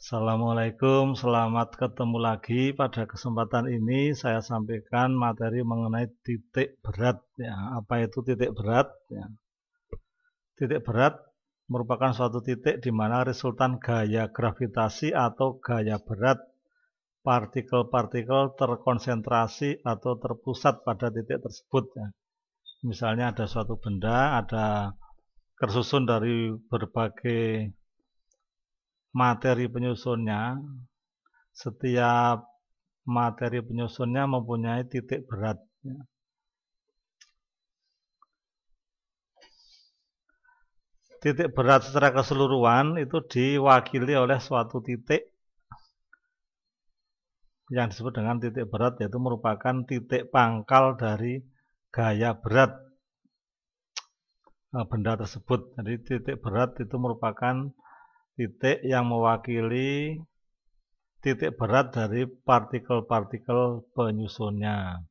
Assalamualaikum, selamat ketemu lagi. Pada kesempatan ini saya sampaikan materi mengenai titik berat. Ya, apa itu titik berat? Ya. Titik berat merupakan suatu titik di mana resultan gaya gravitasi atau gaya berat partikel-partikel terkonsentrasi atau terpusat pada titik tersebut. Ya. Misalnya ada suatu benda, ada tersusun dari berbagai materi penyusunnya. Setiap materi penyusunnya mempunyai titik berat. Titik berat secara keseluruhan itu diwakili oleh suatu titik yang disebut dengan titik berat, yaitu merupakan titik pangkal dari gaya berat benda tersebut. Jadi titik berat itu merupakan titik yang mewakili titik berat dari partikel-partikel penyusunnya.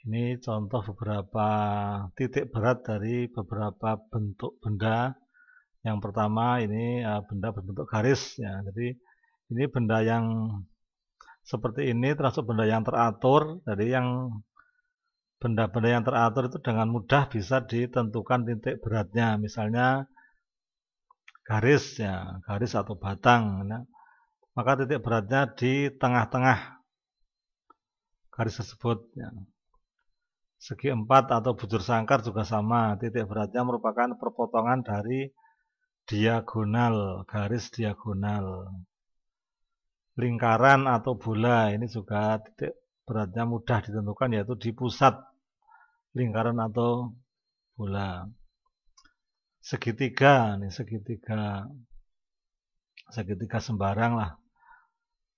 Ini contoh beberapa titik berat dari beberapa bentuk benda. Yang pertama ini benda berbentuk garis. Ya. Jadi ini benda yang seperti ini termasuk benda yang teratur. Jadi yang benda-benda yang teratur itu dengan mudah bisa ditentukan titik beratnya. Misalnya garis, ya, garis atau batang. Ya. Maka titik beratnya di tengah-tengah garis tersebut. Ya. Segi empat atau bujur sangkar juga sama. Titik beratnya merupakan perpotongan dari diagonal, garis diagonal. Lingkaran atau bola ini juga titik beratnya mudah ditentukan, yaitu di pusat lingkaran atau bola. Segitiga, nih segitiga sembarang lah.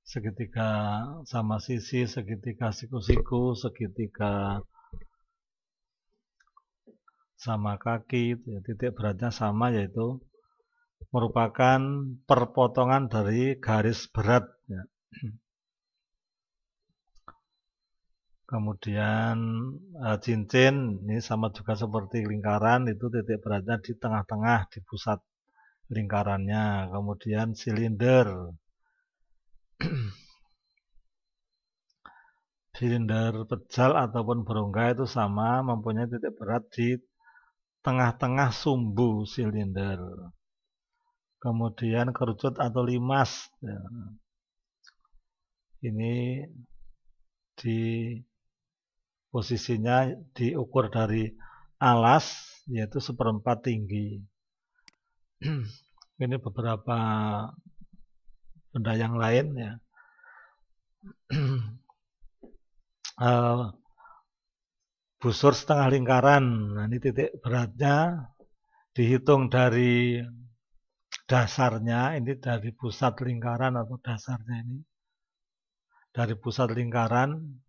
Segitiga sama sisi, segitiga siku-siku, segitiga sama kaki, titik beratnya sama, yaitu merupakan perpotongan dari garis berat. Ya. Kemudian cincin, ini sama juga seperti lingkaran, itu titik beratnya di tengah-tengah, di pusat lingkarannya. Kemudian silinder. Silinder pejal ataupun berongga itu sama, mempunyai titik berat di tengah-tengah sumbu silinder. Kemudian kerucut atau limas. Ya. Ini di posisinya diukur dari alas, yaitu 1/4 tinggi. Ini beberapa benda yang lain, ya. Busur setengah lingkaran. Nah, ini titik beratnya dihitung dari dasarnya, ini dari pusat lingkaran atau dasarnya ini. Dari pusat lingkaran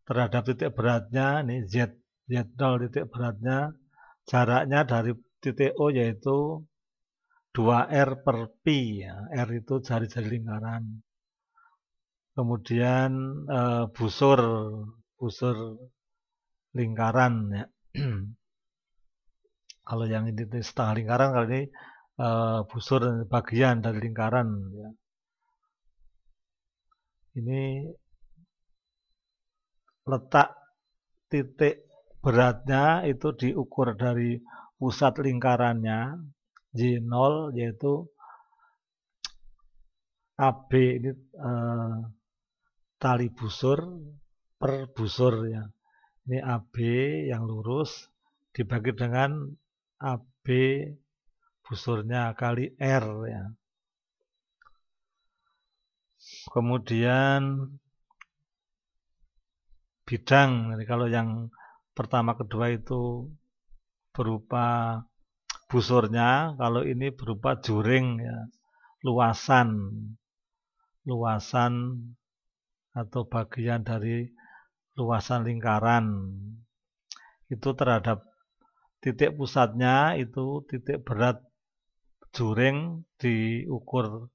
terhadap titik beratnya, ini Z0 titik beratnya, jaraknya dari titik O yaitu 2R per Pi. Ya. R itu jari-jari lingkaran. Kemudian busur lingkaran. Ya. Kalau yang ini setengah lingkaran, kalau ini busur bagian dari lingkaran. Ya. Ini letak titik beratnya itu diukur dari pusat lingkarannya, J0, yaitu AB, ini tali busur per busur. Ya. Ini AB yang lurus dibagi dengan AB busurnya kali R. Ya. Kemudian bidang, jadi kalau yang pertama kedua itu berupa busurnya, kalau ini berupa juring, ya, luasan atau bagian dari luasan lingkaran. Itu terhadap titik pusatnya, itu titik berat juring diukur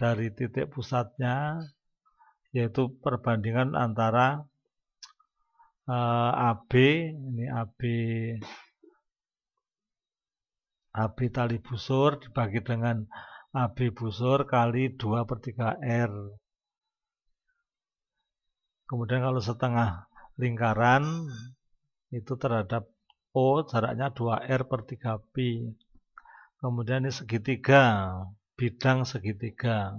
dari titik pusatnya, yaitu perbandingan antara AB, ini AB AB tali busur dibagi dengan AB busur kali 2/3R. Kemudian kalau setengah lingkaran itu terhadap O jaraknya 2R/3pi. Kemudian ini segitiga, bidang segitiga.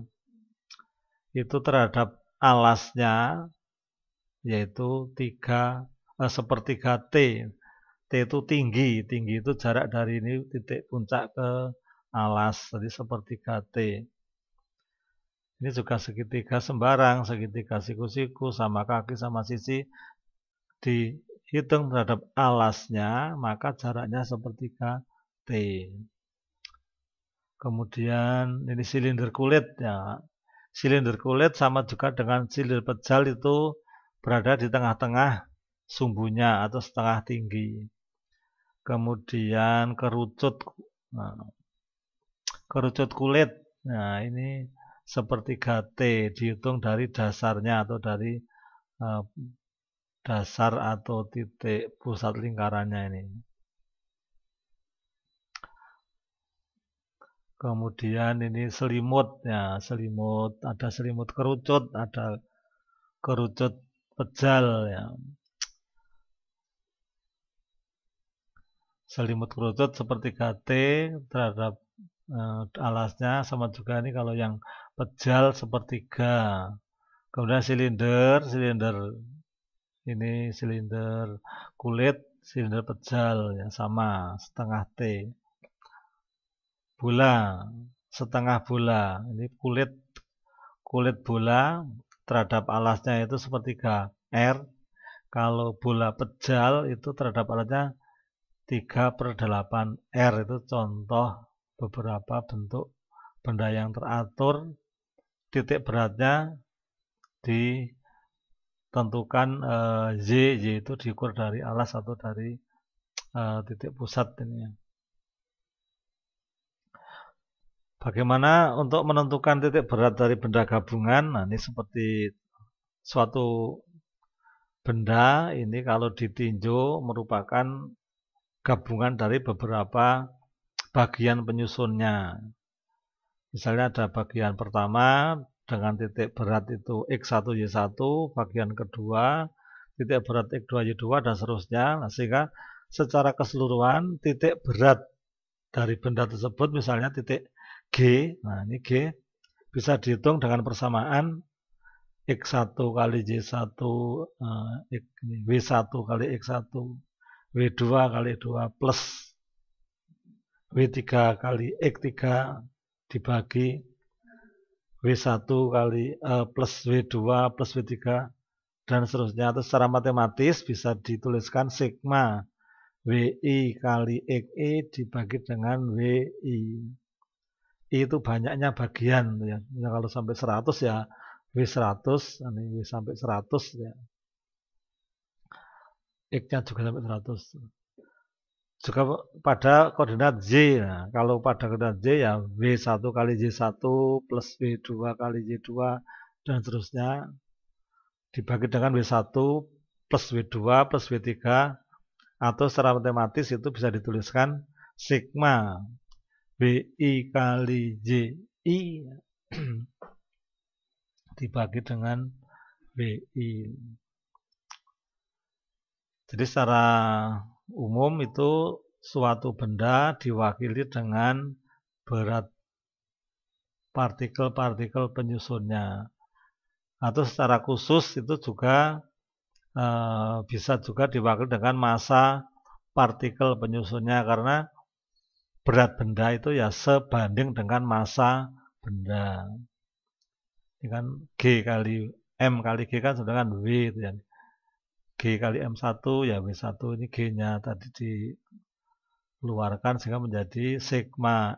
Itu terhadap alasnya yaitu 1/3 T. T itu tinggi itu jarak dari ini titik puncak ke alas, jadi 1/3 T. Ini juga segitiga sembarang, segitiga siku-siku sama kaki sama sisi dihitung terhadap alasnya, maka jaraknya 1/3 T. Kemudian ini silinder kulit ya. Silinder kulit sama juga dengan silinder pejal itu berada di tengah-tengah sumbunya atau setengah tinggi. Kemudian kerucut kulit. Nah, ini 1/3 T dihitung dari dasarnya atau dari dasar atau titik pusat lingkarannya ini. Kemudian ini selimut ya, selimut, ada selimut kerucut, ada kerucut pejal ya. Selimut kerucut 1/3 T terhadap alasnya, sama juga ini kalau yang pejal 1/3. Kemudian silinder ini silinder kulit, silinder pejal ya sama setengah T. Bola setengah bola, ini kulit bola terhadap alasnya itu 1/3R. Kalau bola pejal itu terhadap alasnya 3/8R. Itu contoh beberapa bentuk benda yang teratur, titik beratnya ditentukan Y itu diukur dari alas atau dari titik pusat ini. Bagaimana untuk menentukan titik berat dari benda gabungan? Nah, ini seperti suatu benda ini kalau ditinjau merupakan gabungan dari beberapa bagian penyusunnya. Misalnya ada bagian pertama dengan titik berat itu X1, Y1, bagian kedua titik berat X2, Y2, dan seterusnya. Nah, sehingga secara keseluruhan titik berat dari benda tersebut, misalnya titik G, nah ini G, bisa dihitung dengan persamaan X1 kali Y1, W1 kali X1, W2 kali 2 plus W3 kali X3 dibagi W1 kali plus W2 plus W3 dan seterusnya. Atau secara matematis bisa dituliskan sigma WI kali XI dibagi dengan WI. I itu banyaknya bagian ya. Kalau sampai 100 ya W100, ini W sampai 100 ya. X-nya juga sampai 100. Juga pada koordinat Z. Nah, kalau pada koordinat Z ya W1 kali Y1 plus W2 kali Y2 dan seterusnya dibagi dengan W1 plus W2 plus W3, atau secara matematis itu bisa dituliskan sigma WI kali JI dibagi dengan WI. Jadi secara umum itu suatu benda diwakili dengan berat partikel-partikel penyusunnya. Atau secara khusus itu juga bisa juga diwakili dengan massa partikel penyusunnya, karena berat benda itu ya sebanding dengan massa benda. Ini kan G kali M kali G kan sedangkan W itu ya. G kali M1 ya W1, ini G-nya tadi dikeluarkan sehingga menjadi sigma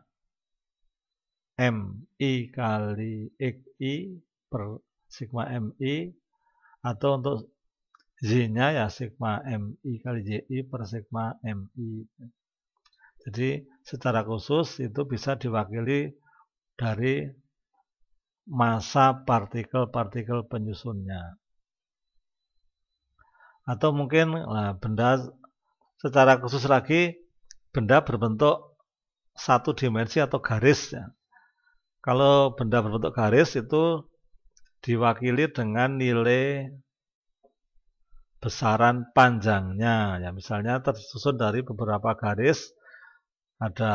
MI kali XI per sigma MI, atau untuk Z-nya ya sigma MI kali JI per sigma MI. Jadi secara khusus itu bisa diwakili dari massa partikel-partikel penyusunnya. Atau mungkin benda secara khusus lagi, benda berbentuk satu dimensi atau garis ya. Kalau benda berbentuk garis itu diwakili dengan nilai besaran panjangnya ya. Misalnya tersusun dari beberapa garis, ada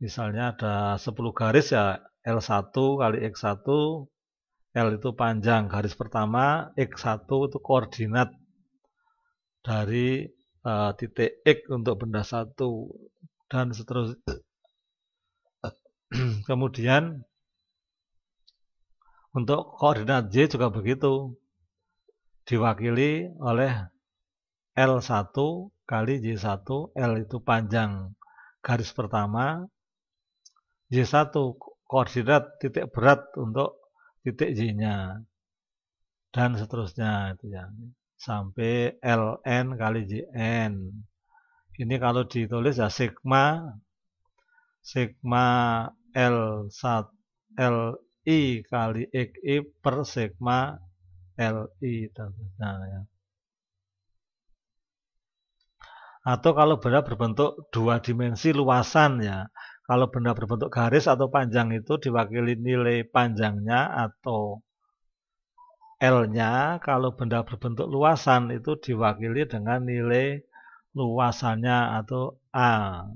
misalnya ada 10 garis ya, L1 kali X1, L itu panjang garis pertama, X1 itu koordinat dari titik X untuk benda satu dan seterusnya. Kemudian untuk koordinat Y juga begitu, diwakili oleh L1 kali Y1, L itu panjang garis pertama, Y1 koordinat titik berat untuk titik Y-nya, dan seterusnya itu ya, sampai Ln kali Jn. Ini kalau ditulis ya sigma L1 Li kali Xi per sigma Li dan seterusnya ya. Atau kalau benda berbentuk dua dimensi luasan ya. Kalau benda berbentuk garis atau panjang itu diwakili nilai panjangnya atau L-nya. Kalau benda berbentuk luasan itu diwakili dengan nilai luasannya atau A.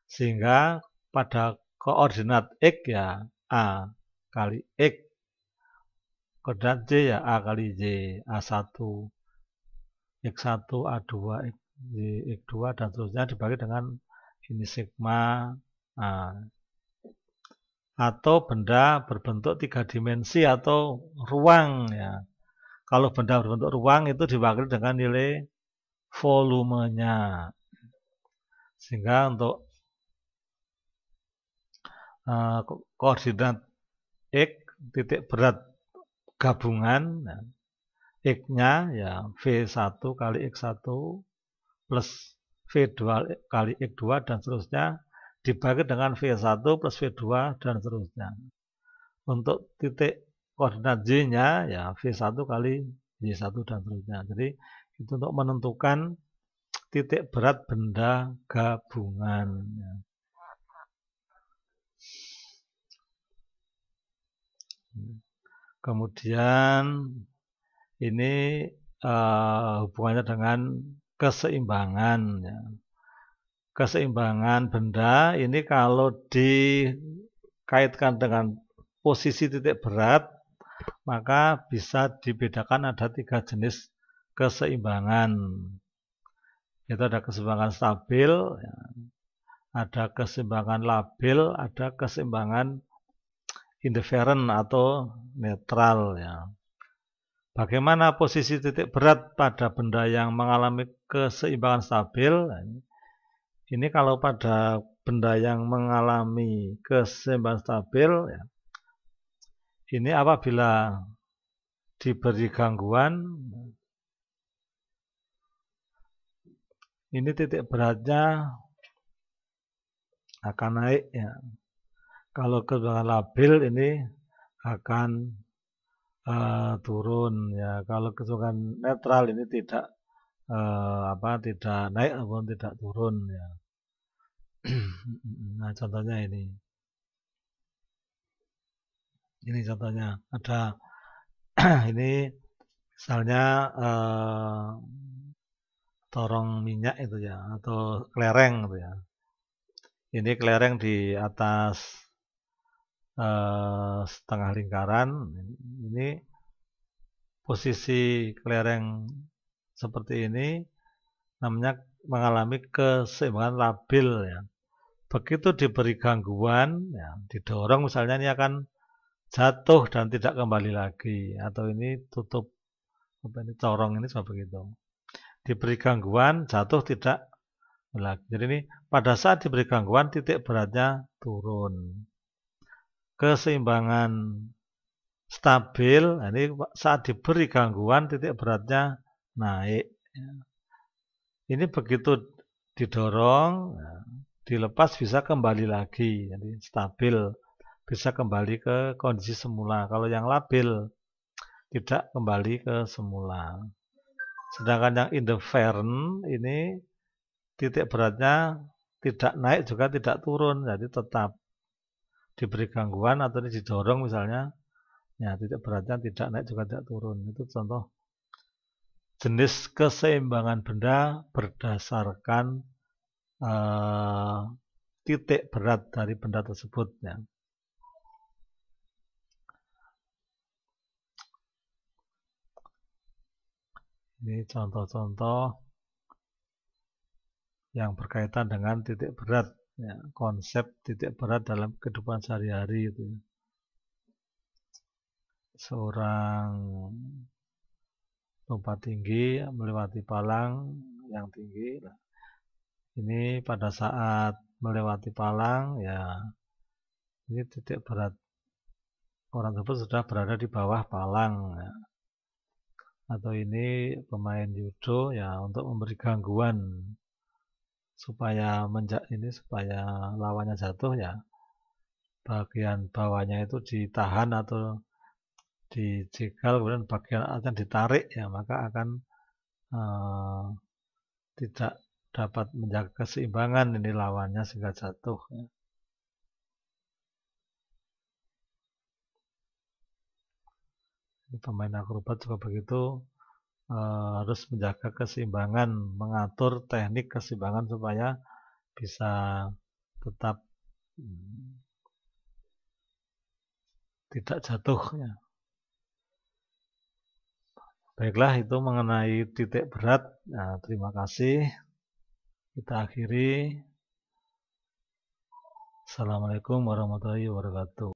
Sehingga pada koordinat X ya A kali X. Koordinat Y ya A kali Y. A1, X1, A2, X2 dan seterusnya dibagi dengan ini sigma A. Atau benda berbentuk tiga dimensi atau ruang ya. Kalau benda berbentuk ruang itu diwakili dengan nilai volumenya. Sehingga untuk koordinat X titik berat gabungan ya, X-nya ya V1 kali X1 plus V2 kali X2 dan seterusnya dibagi dengan V1 plus V2 dan seterusnya. Untuk titik koordinat Y-nya ya V1 kali Y1 dan seterusnya. Jadi itu untuk menentukan titik berat benda gabungan. Kemudian ini hubungannya dengan keseimbangan ya. Keseimbangan benda ini kalau dikaitkan dengan posisi titik berat, maka bisa dibedakan ada tiga jenis keseimbangan. Itu ada keseimbangan stabil, ya, ada keseimbangan labil, ada keseimbangan indifferent atau netral ya. Bagaimana posisi titik berat pada benda yang mengalami keseimbangan stabil? Ini kalau pada benda yang mengalami keseimbangan stabil, ya, ini apabila diberi gangguan, ini titik beratnya akan naik ya. Kalau keseimbangan labil ini akan turun ya. Kalau keseimbangan netral ini tidak tidak naik ataupun tidak turun ya. Nah, contohnya ini. Ini contohnya ada ini misalnya torong minyak itu ya atau kelereng itu ya. Ini kelereng di atas setengah lingkaran. Ini posisi kelereng seperti ini namanya mengalami keseimbangan labil ya. Begitu diberi gangguan ya, didorong misalnya ini akan jatuh dan tidak kembali lagi, atau ini tutup ini corong ini seperti itu. Diberi gangguan jatuh tidak lagi. Jadi ini pada saat diberi gangguan titik beratnya turun. Keseimbangan stabil, ini saat diberi gangguan titik beratnya naik. Ini begitu didorong, dilepas bisa kembali lagi, jadi stabil, bisa kembali ke kondisi semula. Kalau yang labil tidak kembali ke semula. Sedangkan yang indifferent ini titik beratnya tidak naik juga tidak turun, jadi tetap diberi gangguan atau didorong misalnya, ya titik beratnya tidak naik juga tidak turun. Itu contoh jenis keseimbangan benda berdasarkan titik berat dari benda tersebut. Ya. Ini contoh-contoh yang berkaitan dengan titik berat, ya, konsep titik berat dalam kehidupan sehari-hari itu. Seorang lompat tinggi melewati palang yang tinggi. Ini pada saat melewati palang, ya ini titik berat orang tersebut sudah berada di bawah palang. Ya. Atau ini pemain judo, ya untuk memberi gangguan supaya supaya lawannya jatuh, ya bagian bawahnya itu ditahan atau dijegal, kemudian bagian atas ditarik, ya maka akan tidak dapat menjaga keseimbangan ini lawannya sehingga jatuh. Ya. Ini pemain akrobat juga begitu, harus menjaga keseimbangan, mengatur teknik keseimbangan supaya bisa tetap tidak jatuh. Ya. Baiklah, itu mengenai titik berat. Nah, terima kasih. Kita akhiri. Assalamualaikum warahmatullahi wabarakatuh.